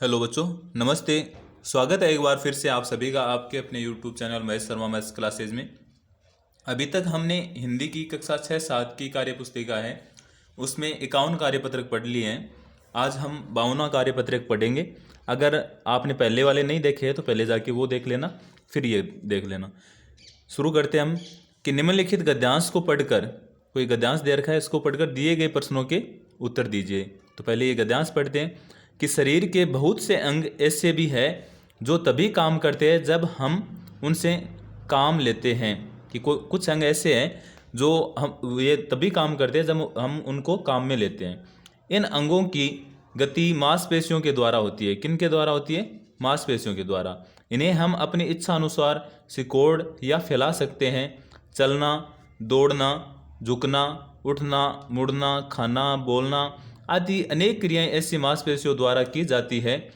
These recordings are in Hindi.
हेलो बच्चों, नमस्ते। स्वागत है एक बार फिर से आप सभी का आपके अपने YouTube channel Mahesh Sharma maths classes में। अभी तक हमने हिंदी की कक्षा 6-7 की कार्य पुस्तिका है, उसमें 51 कार्यपत्रक पढ़ लिए हैं। आज हम 52वां कार्यपत्रक पढ़ेंगे। अगर आपने पहले वाले नहीं देखे हैं तो पहले जाके वो देख लेना, फिर ये देख लेना। शुरू करते हैं हम कि निम्नलिखित गद्यांश को पढ़कर, कोई गद्यांश दे रखा है, इसको पढ़कर दिए गए प्रश्नों के उत्तर दीजिए। तो पहले ये गद्यांश पढ़ते हैं कि शरीर के बहुत से अंग ऐसे भी है जो तभी काम करते हैं जब हम उनसे काम लेते हैं। कि कुछ अंग ऐसे हैं जो हम ये तभी काम करते हैं जब हम उनको काम में लेते हैं। इन अंगों की गति मांसपेशियों के द्वारा होती है। किन के द्वारा होती है? मांसपेशियों के द्वारा। इन्हें हम अपनी इच्छा अनुसार सिकोड़ या फैला सकते हैं। चलना, दौड़ना, झुकना, उठना, मुड़ना, खाना, बोलना आदि अनेक क्रियाएं ऐसी मांसपेशियों द्वारा की जाती है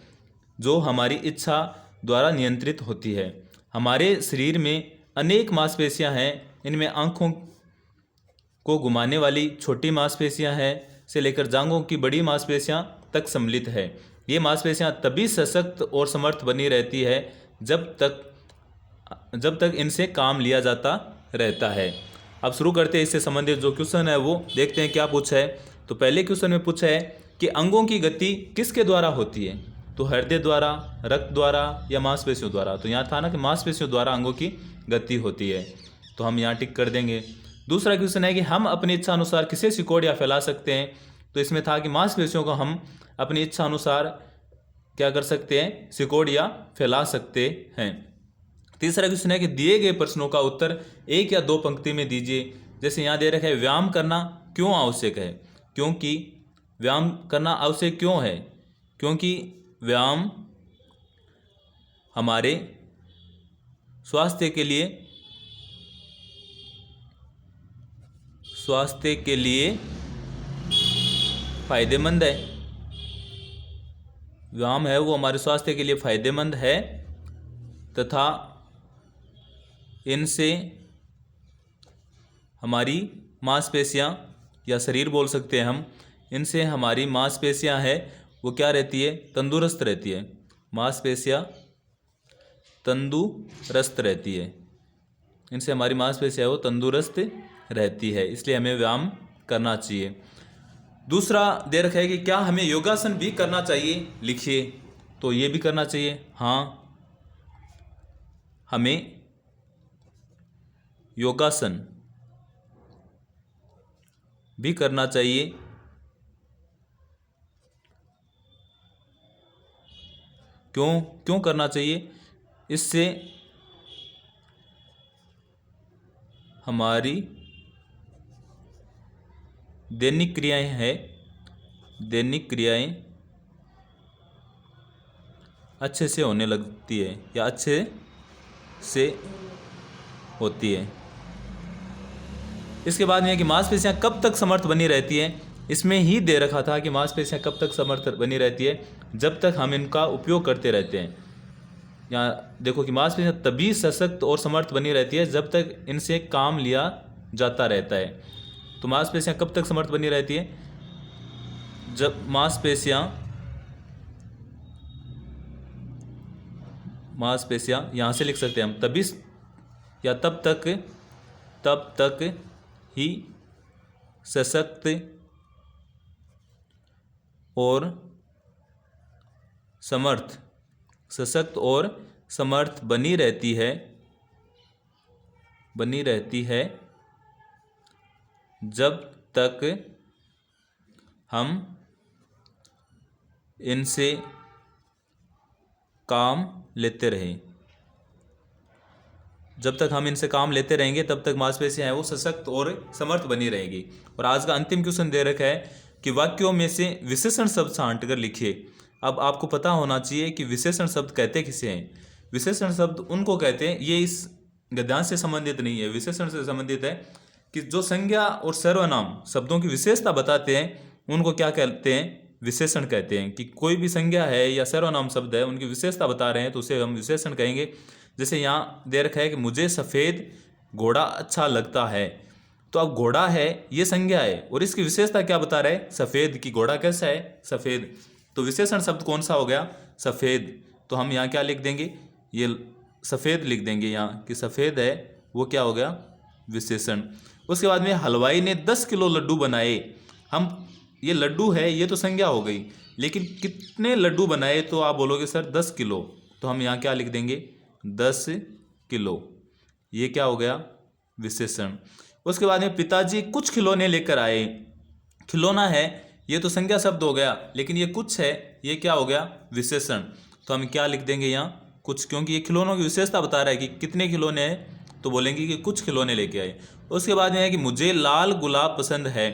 जो हमारी इच्छा द्वारा नियंत्रित होती है। हमारे शरीर में अनेक मांसपेशियां हैं। इनमें आँखों को घुमाने वाली छोटी मांसपेशियां हैं से लेकर जांघों की बड़ी मांसपेशियां तक सम्मिलित है। ये मांसपेशियां तभी सशक्त और समर्थ बनी रहती है जब तक इनसे काम लिया जाता रहता है। अब शुरू करते हैं इससे संबंधित जो क्वेश्चन है वो देखते हैं क्या पूछा है। तो पहले क्वेश्चन में पूछा है कि अंगों की गति किसके द्वारा होती है? तो हृदय द्वारा, रक्त द्वारा या मांसपेशियों द्वारा? तो यहाँ था ना कि मांसपेशियों द्वारा अंगों की गति होती है, तो हम यहाँ टिक कर देंगे। दूसरा क्वेश्चन है कि हम अपनी इच्छा अनुसार किसे सिकोड़ या फैला सकते हैं? तो इसमें था कि मांसपेशियों को हम अपनी इच्छा अनुसार क्या कर सकते हैं? सिकोड़ या फैला सकते हैं। तीसरा क्वेश्चन है कि दिए गए प्रश्नों का उत्तर एक या दो पंक्ति में दीजिए। जैसे यहाँ दे रखा है व्यायाम करना क्यों आवश्यक है? क्योंकि व्यायाम करना आवश्यक क्यों है? क्योंकि व्यायाम हमारे स्वास्थ्य के लिए फायदेमंद है। व्यायाम है वो हमारे स्वास्थ्य के लिए फायदेमंद है तथा इनसे हमारी मांसपेशियां या शरीर बोल सकते हैं हम, इनसे हमारी मांसपेशियां है वो क्या रहती है? तंदुरुस्त रहती है। मांसपेशियां तंदुरुस्त रहती है। इनसे हमारी मांसपेशियां वो तंदुरुस्त रहती है, इसलिए हमें व्यायाम करना चाहिए। दूसरा दे रखा है कि क्या हमें योगासन भी करना चाहिए? लिखिए। तो ये भी करना चाहिए। हाँ, हमें योगासन भी करना चाहिए। क्यों करना चाहिए? इससे हमारी दैनिक क्रियाएं अच्छे से होने लगती है या अच्छे से होती है। इसके बाद में है कि मांसपेशियां कब तक समर्थ बनी रहती है? इसमें ही दे रखा था कि मांसपेशियां कब तक समर्थ बनी रहती है? जब तक हम इनका उपयोग करते रहते हैं। यहाँ देखो कि मांसपेशियां तभी सशक्त और समर्थ बनी रहती है जब तक इनसे काम लिया जाता रहता है। तो मांसपेशियां कब तक समर्थ बनी रहती है? जब मांसपेशियां यहाँ से लिख सकते हैं हम, तभी या तब तक ही सशक्त और समर्थ बनी रहती है जब तक हम इनसे काम लेते रहें। जब तक हम इनसे काम लेते रहेंगे तब तक मांसपेशियां हैं वो सशक्त और समर्थ बनी रहेगी। और आज का अंतिम क्वेश्चन दे रखा है कि वाक्यों में से विशेषण शब्द छांट कर लिखिए। अब आपको पता होना चाहिए कि विशेषण शब्द कहते किसे हैं। विशेषण शब्द उनको कहते हैं, ये इस गद्यांश से संबंधित नहीं है, विशेषण से संबंधित है कि जो संज्ञा और सर्वनाम शब्दों की विशेषता बताते हैं उनको क्या कहते हैं? विशेषण कहते हैं। कि कोई भी संज्ञा है या सर्वनाम शब्द है, उनकी विशेषता बता रहे हैं तो उसे हम विशेषण कहेंगे। जैसे यहाँ दे रखा है कि मुझे सफ़ेद घोड़ा अच्छा लगता है। तो अब घोड़ा है ये संज्ञा है और इसकी विशेषता क्या बता रहा है? सफ़ेद। की घोड़ा कैसा है? सफ़ेद। तो विशेषण शब्द कौन सा हो गया? सफ़ेद, तो हम यहाँ क्या लिख देंगे, ये सफ़ेद लिख देंगे यहाँ कि सफ़ेद है, वो क्या हो गया, विशेषण। उसके बाद में हलवाई ने 10 किलो लड्डू बनाए। हम ये लड्डू है, ये तो संज्ञा हो गई, लेकिन कितने लड्डू बनाए, तो आप बोलोगे सर 10 किलो, तो हम यहाँ क्या लिख देंगे, 10 किलो, ये क्या हो गया, विशेषण। उसके बाद में पिताजी कुछ खिलौने लेकर आए। खिलौना है, ये तो संज्ञा शब्द हो गया, लेकिन ये कुछ है, ये क्या हो गया, विशेषण। तो हम क्या लिख देंगे यहाँ, कुछ, क्योंकि ये खिलौनों की विशेषता बता रहा है कि कितने खिलौने हैं, तो बोलेंगे कि कुछ खिलौने लेके आए। उसके बाद में है कि मुझे लाल गुलाब पसंद है।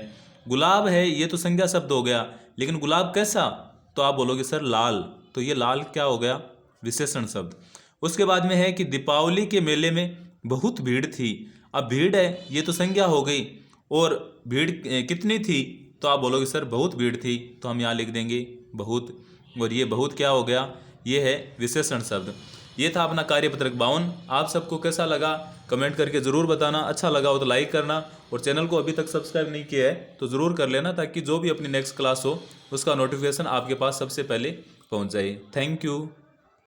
गुलाब है, ये तो संज्ञा शब्द हो गया, लेकिन गुलाब कैसा, तो आप बोलोगे सर लाल, तो ये लाल क्या हो गया, विशेषण शब्द। उसके बाद में है कि दीपावली के मेले में बहुत भीड़ थी। अब भीड़ है, ये तो संज्ञा हो गई, और भीड़ कितनी थी, तो आप बोलोगे सर बहुत भीड़ थी, तो हम यहाँ लिख देंगे बहुत, और ये बहुत क्या हो गया, ये है विशेषण शब्द। ये था अपना कार्यपत्रक 52। आप सबको कैसा लगा कमेंट करके ज़रूर बताना। अच्छा लगा हो तो लाइक करना, और चैनल को अभी तक सब्सक्राइब नहीं किया है तो ज़रूर कर लेना, ताकि जो भी अपनी नेक्स्ट क्लास हो उसका नोटिफिकेशन आपके पास सबसे पहले पहुंच जाए। Thank you.